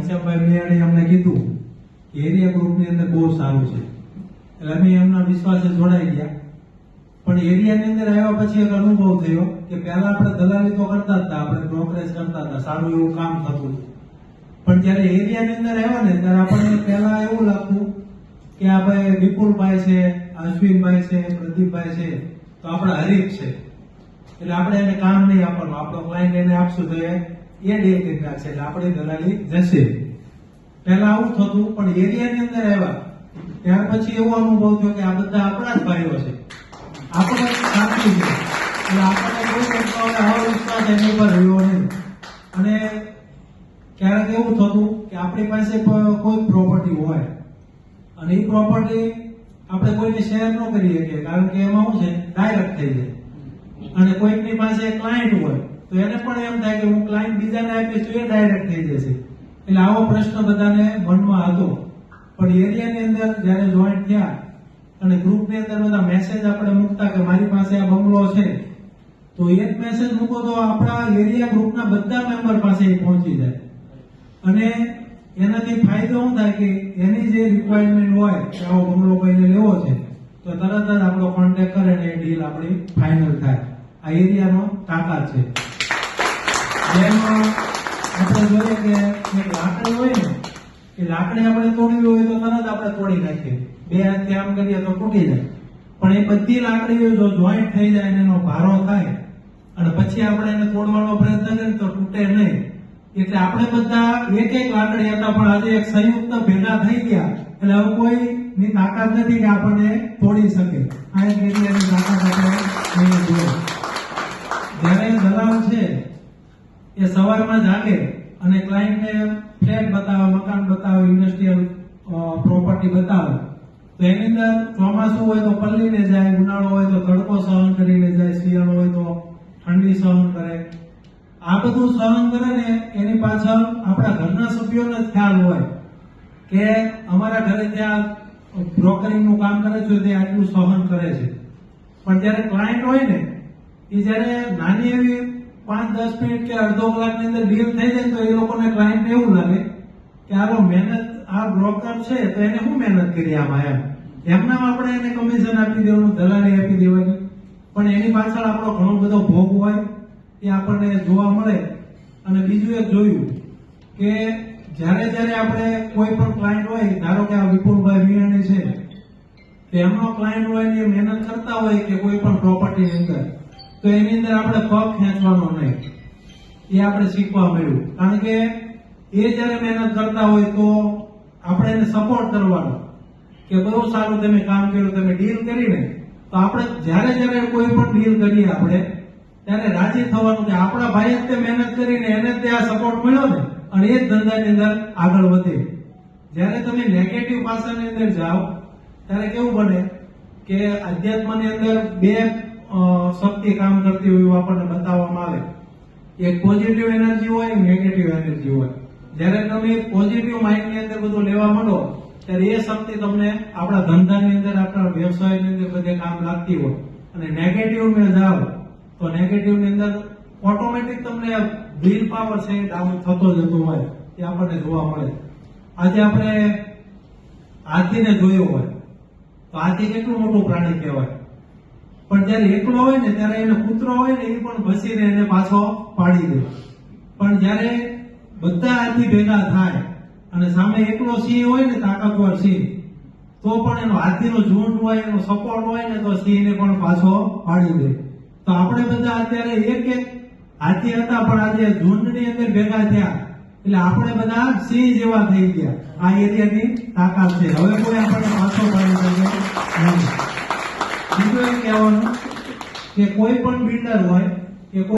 ઘનશ્યામભાઈ મેયાણીએ અમને કીધું કે એરિયા ગ્રુપની અંદર બહુ સારું છે, એટલે અમે એમના વિશ્વાસે જોડાઈ ગયા. પણ એરિયાની અંદર આવ્યા પછી એક અનુભવ થયો કે પહેલા આપણે દલાલી તો કરતા હતા, આપણે બ્રોકરેજ કરતા હતા, સારું એવું કામ થતું. પણ જયારે એરિયાની અંદર આવ્યા ને ત્યારે આપણને પહેલા એવું લાગતું કે આ ભાઈ વિપુલભાઈ છે, અશ્વિનભાઈ છે, પ્રદીપભાઈ છે, તો આપણા હરીફ છે, એટલે આપણે એને કામ નહીં આપવાનું, આપણો ક્લાયન્ટ એને આપશું તો એ ડે કરી નાખશે, એટલે આપણી દલાલી જશે. પહેલા આવું થતું. પણ એરિયાની અંદર આવ્યા ત્યાર પછી એવો અનુભવ થયો કે આ બધા આપણા જ ભાઈઓ છે, આપણે સાચી છે, એટલે આપણને કોઈ પ્રકારનો અવિશ્વાસ એની ઉપર રહ્યો નહીં. અને ક્યારેક એવું થતું કે આપણી પાસે કોઈ પ્રોપર્ટી હોય અને એ પ્રોપર્ટી આપણે કોઈને શેર ન કરી શકીએ, કારણ કે એમાં શું છે, ડાયરેક્ટ થઈ જાય. અને કોઈકની પાસે ક્લાયન્ટ હોય તો એને પણ એમ થાય કે હું ક્લાયન્ટ બીજાને આપીશ તો એ ડાયરેક્ટ થઈ જશે. એટલે આવો પ્રશ્ન બધાને મનમાં હતો. પણ એરિયાની અંદર જયારે જોઈન્ટ થયા અને ગ્રુપની અંદર બધા મેસેજ આપણે મૂકતા કે મારી પાસે આ બંગલો છે, તો એક મેસેજ મૂકો તો આપણા એરિયા ગ્રુપના બધા મેમ્બર પાસે એ પહોંચી જાય. અને એનાથી ફાયદો શું થાય કે એની જે રિક્વાયરમેન્ટ હોય કે આવો બંગલો કોઈને લેવો છે તો તરત જ આપણો કોન્ટેક્ટ કરે ને એ ડીલ આપણી ફાઇનલ થાય. આ એરિયાનો તાકાત છે. જેમાં આપણે જોઈએ કે એક લાકડી હોય ને, એ લાકડી આપણે તોડવી હોય તો તરત આપણે તોડી નાખીએ, બે હાથથી આમ કરીએ તો તૂટી જાય. પણ એ બધી લાકડીઓ જો જોઈન્ટ થઈ જાય અને એનો ભારો થાય અને પછી આપણે એને તોડવાનો પ્રયત્ન કરીએ તો તૂટે નહીં. એટલે આપણે બધા એક એક લાકડી હતા, પણ આજે એક સંયુક્ત ભેગા થઈ ગયા એટલે હવે કોઈની તાકાત નથી કે આપણને તોડી શકે. આ એક એરિયાની તાકાત આપણે અહીં જોઈએ. જ્યારે દલાલ છે એ સવારમાં જાગે અને ક્લાયન્ટને ફ્લેટ બતાવે, મકાન બતાવે, ઇન્ડસ્ટ્રીયલ પ્રોપર્ટી બતાવે, તો એની અંદર ચોમાસું હોય તો પલ્લીને જાય, ઉનાળો હોય તો તડકો સહન કરીને જાય, શિયાળો હોય તો ઠંડી સહન કરે. આ બધું સહન કરે ને એની પાછળ આપણા ઘરના સભ્યોને જ ખ્યાલ હોય કે અમારા ઘરે ત્યાં બ્રોકરિંગનું કામ કરે છે તે આટલું સહન કરે છે. પણ જયારે ક્લાયન્ટ હોય ને એ જયારે નાની એવી 5-10 મિનિટ કે અડધો કલાકની અંદર ડીલ થઈ જાય તો એ લોકોને ક્લાયન્ટને એવું લાગે કે આ મહેનત, આ બ્રોકર છે તો એને શું મહેનત કરી આમાં, એમનામ આપણે એને કમિશન આપી દેવાનું, દલાલી આપી દેવાની. પણ એની પાછળ આપણો ઘણો બધો ભોગ હોય એ આપણને જોવા મળે. અને બીજું એક જોયું કે જ્યારે આપણે કોઈ પણ ક્લાયન્ટ હોય, ધારો કે આ વિપુલભાઈ મિયાણી છે, તો એમનો ક્લાયન્ટ હોય ને એ મહેનત કરતા હોય કે કોઈ પણ પ્રોપર્ટીની અંદર, તો એની અંદર આપણે પગ ખેંચવાનો નહીં, એ આપણે શીખવા મળ્યું. કારણ કે એ જયારે મહેનત કરતા હોય તો આપણે એને સપોર્ટ કરવાનો કે બહુ સારું તમે કામ કર્યું, તમે ડીલ કરીને. તો આપણે જયારે કોઈ પણ ડીલ કરીએ આપણે ત્યારે રાજી થવાનું કે આપણા ભાઈએ તે મહેનત કરીને એને ત્યાં સપોર્ટ મળ્યો ને, અને એ જ ધંધાની અંદર આગળ વધે. જયારે તમે નેગેટિવ પાસાની અંદર જાઓ ત્યારે કેવું બને કે અધ્યાત્મની અંદર બે શક્તિ કામ કરતી હોય એવું આપણને બતાવવામાં આવે. એક પોઝિટિવ એનર્જી હોય, નેગેટિવ એનર્જી હોય. જયારે તમે પોઝિટિવ માઇન્ડની અંદર બધું લેવા માંડો ત્યારે એ શક્તિ તમને આપણા ધંધાની અંદર, આપણા વ્યવસાયની અંદર બધે કામ લાગતી હોય. અને નેગેટિવમાં જાઓ તો નેગેટિવની અંદર ઓટોમેટિક તમને વિલ પાવર છે ડાઉન થતો જતો હોય, એ આપણને જોવા મળે. આજે આપણે હાથીને જોયો હોય તો હાથી કેટલું મોટું પ્રાણી કહેવાય, પણ જયારે એકલો હોય ને ત્યારે એને કૂતરો હોય ને એ પણ ભસીને એને પાછો પાડી દે. પણ જયારે બધા હાથી ભેગા થાય અને સામે એકલો સિંહ હોય ને, તાકાતવર સિંહ, તો પણ એનો હાથીનો ઝુંડ હોય, એનો સપોર્ટ હોય ને તો સિંહને પણ પાછો પાડી દે. તો આપણે બધા અત્યારે એક હાથી હતા પણ આજે ઝુંડની અંદર ભેગા થયા એટલે આપણે બધા સિંહ જેવા થઈ ગયા. આ એરિયાની તાકાત છે. હવે કોઈ આપણને પાછો પાડી શકે નહીં. બીજું એમ કહેવાનું કે કોઈ પણ બિલ્ડર હોય